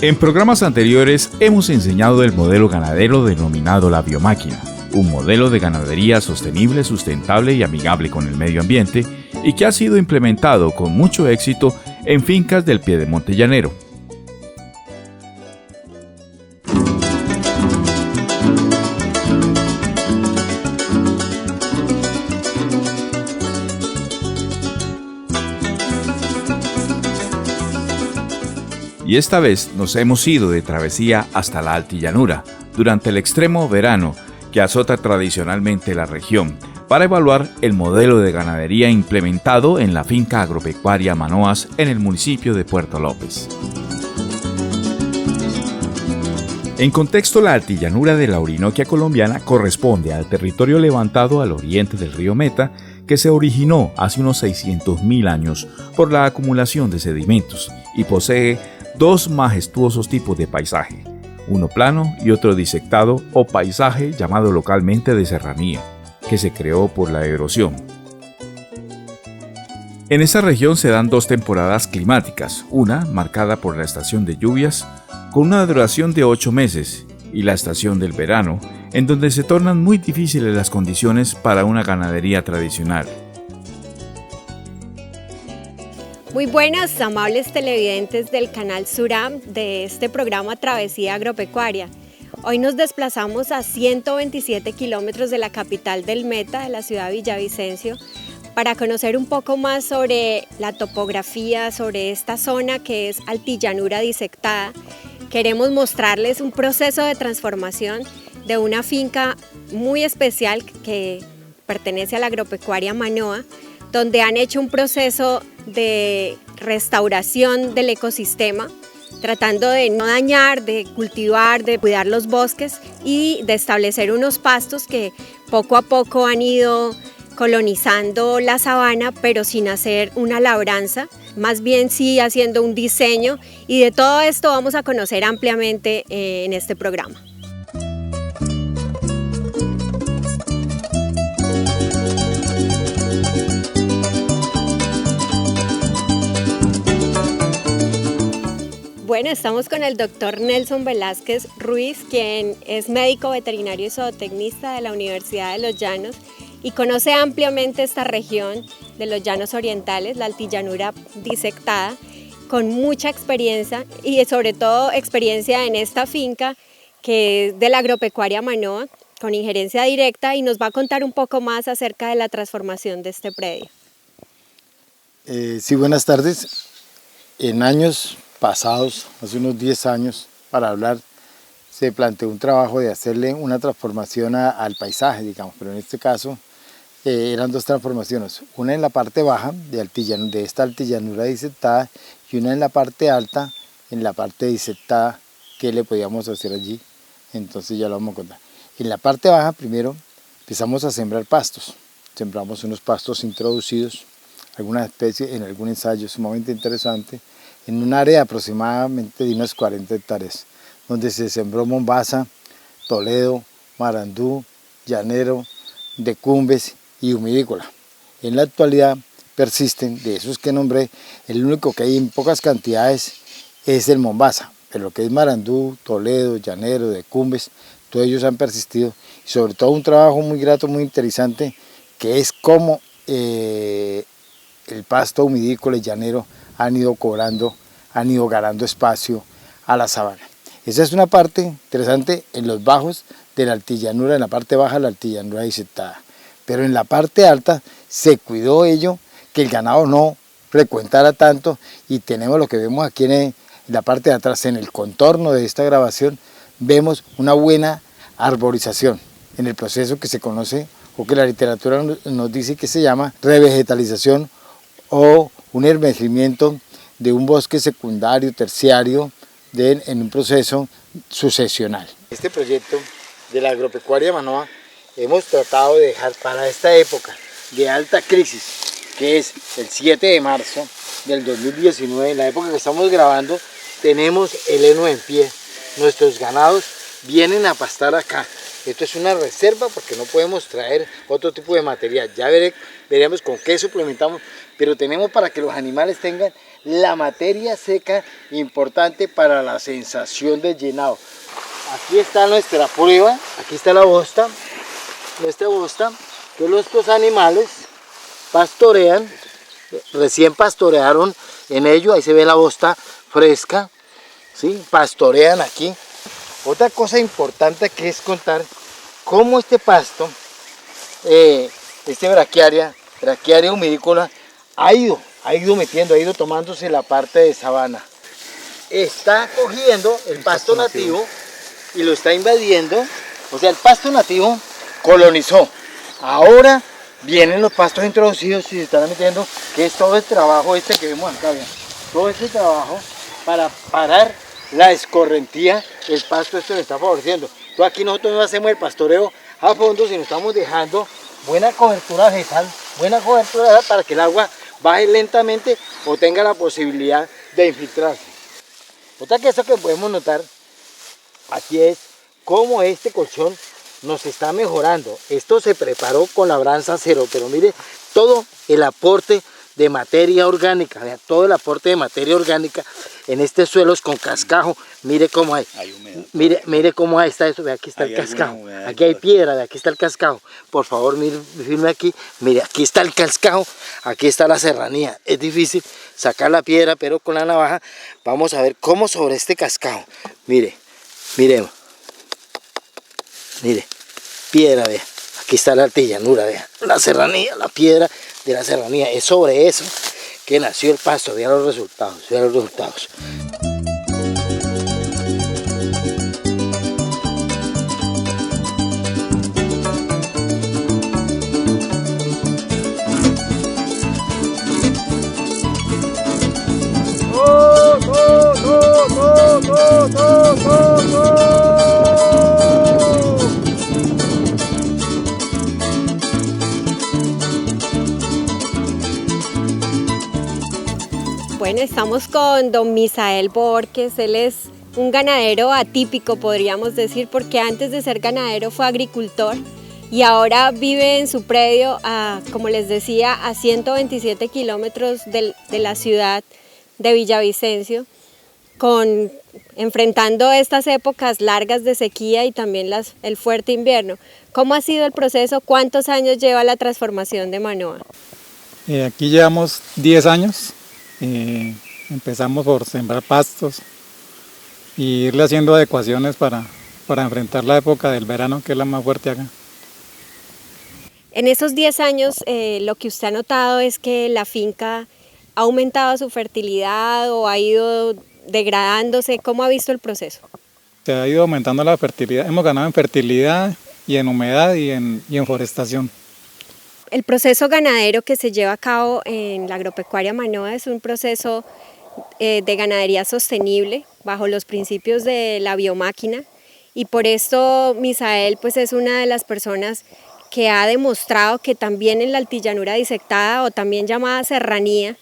En programas anteriores hemos enseñado el modelo ganadero denominado la biomáquina, un modelo de ganadería sostenible, sustentable y amigable con el medio ambiente y que ha sido implementado con mucho éxito en fincas del Piedemonte llanero. Y esta vez nos hemos ido de travesía hasta la altillanura, durante el extremo verano que azota tradicionalmente la región, para evaluar el modelo de ganadería implementado en la finca agropecuaria Manoas en el municipio de Puerto López. En contexto, la altillanura de la Orinoquia colombiana corresponde al territorio levantado al oriente del río Meta, que se originó hace unos 600.000 años por la acumulación de sedimentos y posee dos majestuosos tipos de paisaje, uno plano y otro disectado o paisaje llamado localmente de serranía, que se creó por la erosión. En esta región se dan dos temporadas climáticas, una marcada por la estación de lluvias, con una duración de 8 meses, y la estación del verano, en donde se tornan muy difíciles las condiciones para una ganadería tradicional. Muy buenas, amables televidentes del canal Suram de este programa Travesía Agropecuaria. Hoy nos desplazamos a 127 kilómetros de la capital del Meta, de la ciudad de Villavicencio, para conocer un poco más sobre la topografía, sobre esta zona que es altillanura disectada. Queremos mostrarles un proceso de transformación de una finca muy especial que pertenece a la agropecuaria Manoa, donde han hecho un proceso de restauración del ecosistema, tratando de no dañar, de cultivar, de cuidar los bosques y de establecer unos pastos que poco a poco han ido colonizando la sabana, pero sin hacer una labranza, más bien sí haciendo un diseño, y de todo esto vamos a conocer ampliamente en este programa. Bueno, estamos con el doctor Nelson Velázquez Ruiz, quien es médico veterinario y zootecnista de la Universidad de Los Llanos y conoce ampliamente esta región de los Llanos Orientales, la altillanura disectada, con mucha experiencia y sobre todo experiencia en esta finca que es de la agropecuaria Manoa, con injerencia directa, y nos va a contar un poco más acerca de la transformación de este predio. Sí, buenas tardes. En años pasados, hace unos 10 años, para hablar, se planteó un trabajo de hacerle una transformación al paisaje, digamos, pero en este caso eran dos transformaciones, una en la parte baja de esta altillanura disectada y una en la parte alta, en la parte disectada, que le podíamos hacer allí. Entonces ya lo vamos a contar. En la parte baja primero empezamos a sembrar pastos, sembramos unos pastos introducidos, algunas especies en algún ensayo sumamente interesante, en un área aproximadamente de unas 40 hectáreas, donde se sembró mombaza, toledo, marandú, llanero, decumbes y humidícola. En la actualidad persisten, de esos que nombré, el único que hay en pocas cantidades es el mombaza, pero lo que es marandú, toledo, llanero, decumbes, todos ellos han persistido, y sobre todo un trabajo muy grato, muy interesante, que es cómo el pasto humidícola y llanero han ido ganando espacio a la sabana. Esa es una parte interesante en los bajos de la altillanura, en la parte baja de la altillanura disectada. Pero en la parte alta se cuidó ello, que el ganado no frecuentara tanto, y tenemos lo que vemos aquí en la parte de atrás, en el contorno de esta grabación, vemos una buena arborización en el proceso que se conoce, o que la literatura nos dice que se llama revegetalización, o un emergimiento de un bosque secundario, terciario, en un proceso sucesional. Este proyecto de la agropecuaria Manoa hemos tratado de dejar para esta época de alta crisis, que es el 7 de marzo del 2019, en la época que estamos grabando, tenemos el heno en pie, nuestros ganados vienen a pastar acá. Esto es una reserva porque no podemos traer otro tipo de material. Ya veremos con qué suplementamos, pero tenemos para que los animales tengan la materia seca importante para la sensación de llenado. Aquí está nuestra prueba, aquí está la bosta, nuestra bosta, que estos animales pastorean, recién pastorearon en ello, ahí se ve la bosta fresca, ¿sí? Pastorean aquí. Otra cosa importante que es contar cómo este pasto, este braquiaria humícola, ha ido metiendo, ha ido tomándose la parte de sabana. Está cogiendo el pasto nativo y lo está invadiendo, o sea, el pasto nativo colonizó. Ahora vienen los pastos introducidos y se están metiendo, que es todo el trabajo este que vemos acá, vean. Todo este trabajo para parar la escorrentía, el pasto esto le está favoreciendo. Entonces aquí nosotros no hacemos el pastoreo a fondo, sino estamos dejando buena cobertura vegetal para que el agua baje lentamente o tenga la posibilidad de infiltrarse. Otra cosa que podemos notar aquí es cómo este colchón nos está mejorando. Esto se preparó con labranza cero, pero mire todo el aporte de materia orgánica, vean, todo el aporte de materia orgánica en este suelo es con cascajo. Mire cómo hay mire cómo está eso, ve, aquí está el cascajo, aquí hay piedra, ve, aquí está el cascajo. Por favor, mire, firme aquí, mire, aquí está el cascajo, aquí está la serranía. Es difícil sacar la piedra, pero con la navaja vamos a ver cómo sobre este cascajo, mire, piedra, vea, aquí está la altillanura, vea, la serranía, la piedra de la serranía, es sobre eso que nació el pasto. Vean los resultados, vean los resultados. Bueno, estamos con don Misael Borges. Él es un ganadero atípico, podríamos decir, porque antes de ser ganadero fue agricultor y ahora vive en su predio, como les decía, a 127 kilómetros de la ciudad de Villavicencio, enfrentando estas épocas largas de sequía y también el fuerte invierno. ¿Cómo ha sido el proceso? ¿Cuántos años lleva la transformación de Manoa? Aquí llevamos 10 años. Empezamos por sembrar pastos y irle haciendo adecuaciones para enfrentar la época del verano, que es la más fuerte acá. En esos 10 años, lo que usted ha notado es que la finca ha aumentado su fertilidad o ha ido degradándose. ¿Cómo ha visto el proceso? Se ha ido aumentando la fertilidad, hemos ganado en fertilidad y en humedad y en forestación. El proceso ganadero que se lleva a cabo en la agropecuaria Manoa es un proceso de ganadería sostenible bajo los principios de la biomáquina, y por esto Misael pues es una de las personas que ha demostrado que también en la altillanura disectada, o también llamada serranía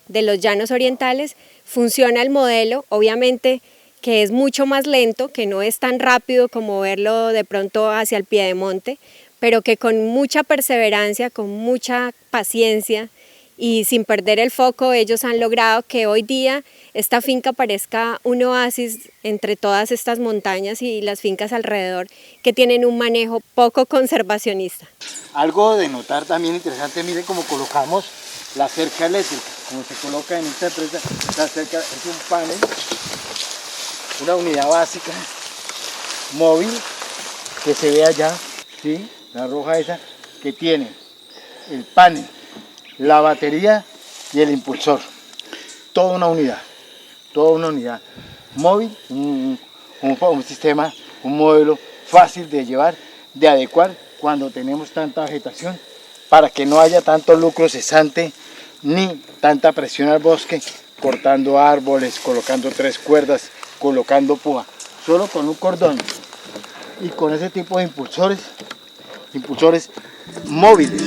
de los llanos orientales, funciona el modelo, obviamente que es mucho más lento, que no es tan rápido como verlo de pronto hacia el piedemonte, pero que con mucha perseverancia, con mucha paciencia y sin perder el foco, ellos han logrado que hoy día esta finca parezca un oasis entre todas estas montañas y las fincas alrededor, que tienen un manejo poco conservacionista. Algo de notar también interesante, miren cómo colocamos la cerca eléctrica, como se coloca en esta empresa. La cerca es un panel, una unidad básica móvil que se ve allá, ¿sí? La roja esa, que tiene el panel, la batería y el impulsor. Toda una unidad móvil, un sistema, un modelo fácil de llevar, de adecuar cuando tenemos tanta vegetación, para que no haya tanto lucro cesante ni tanta presión al bosque, cortando árboles, colocando 3 cuerdas, colocando púa. Solo con un cordón y con ese tipo de impulsores móviles.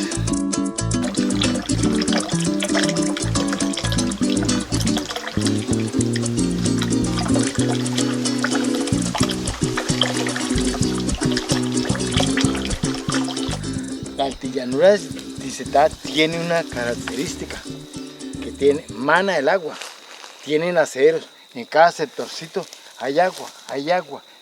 La altillanura disectada tiene una característica, mana el agua, tienen aceros, en cada sectorcito hay agua,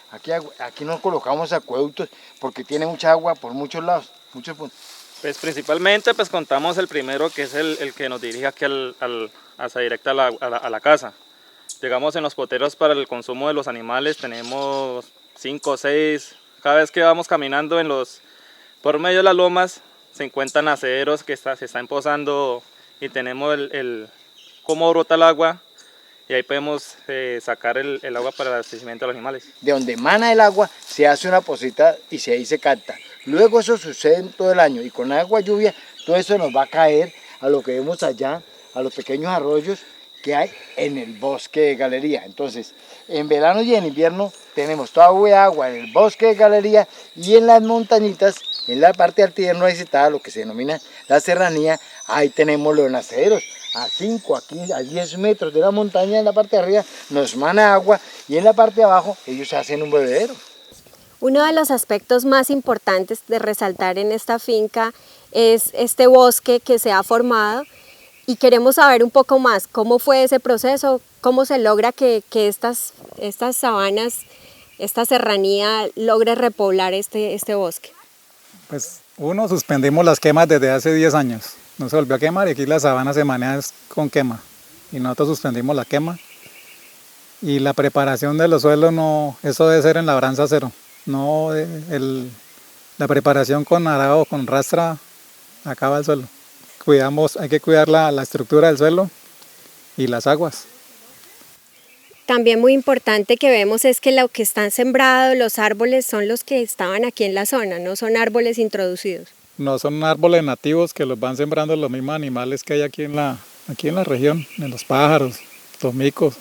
aquí no colocamos acueductos porque tiene mucha agua por muchos lados, muchos puntos. Pues principalmente pues contamos el primero, que es el que nos dirige aquí hacia directa a la casa. Llegamos en los poteros para el consumo de los animales, tenemos 5 o 6, cada vez que vamos caminando por medio de las lomas se encuentran aceros que se están pozando y tenemos cómo brota el agua y ahí podemos sacar el agua para el abastecimiento de los animales. De donde emana el agua se hace una posita y ahí se capta. Luego eso sucede en todo el año y con agua lluvia todo eso nos va a caer a lo que vemos allá, a los pequeños arroyos que hay en el bosque de Galería. Entonces, en verano y en invierno tenemos toda agua en el bosque de Galería y en las montañitas, en la parte altierno ahí está lo que se denomina la serranía, ahí tenemos los naceros. A 5, a 10 metros de la montaña en la parte de arriba nos mana agua y en la parte de abajo ellos hacen un bebedero. Uno de los aspectos más importantes de resaltar en esta finca es este bosque que se ha formado y queremos saber un poco más cómo fue ese proceso, cómo se logra que estas sabanas, esta serranía logre repoblar este bosque. Pues suspendimos las quemas desde hace 10 años. No se volvió a quemar y aquí la sabana se maneja con quema. Y nosotros suspendimos la quema. Y la preparación de los suelos, eso debe ser en labranza cero. La preparación con arado, con rastra, acaba el suelo. Hay que cuidar la estructura del suelo y las aguas. También muy importante que vemos es que lo que están sembrados, los árboles, son los que estaban aquí en la zona, no son árboles introducidos. No son árboles nativos que los van sembrando los mismos animales que hay aquí en la región, en los pájaros, los micos.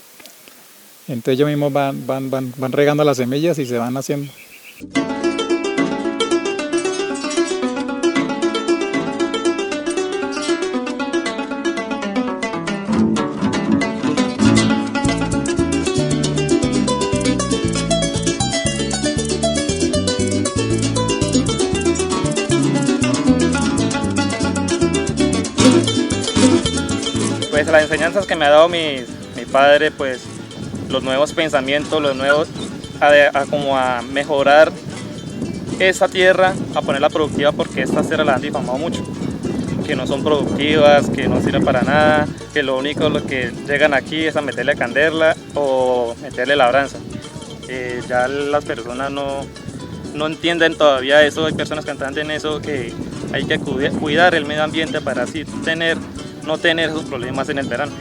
Entonces ellos mismos van regando las semillas y se van haciendo. Pues las enseñanzas que me ha dado mi padre, pues los nuevos pensamientos, como a mejorar esta tierra, a ponerla productiva, porque estas tierras las han difamado mucho, que no son productivas, que no sirven para nada, que lo único que llegan aquí es a meterle candela o meterle labranza. Ya las personas no entienden todavía eso, hay personas que entienden eso, que hay que cuidar el medio ambiente para así no tener esos problemas en el verano.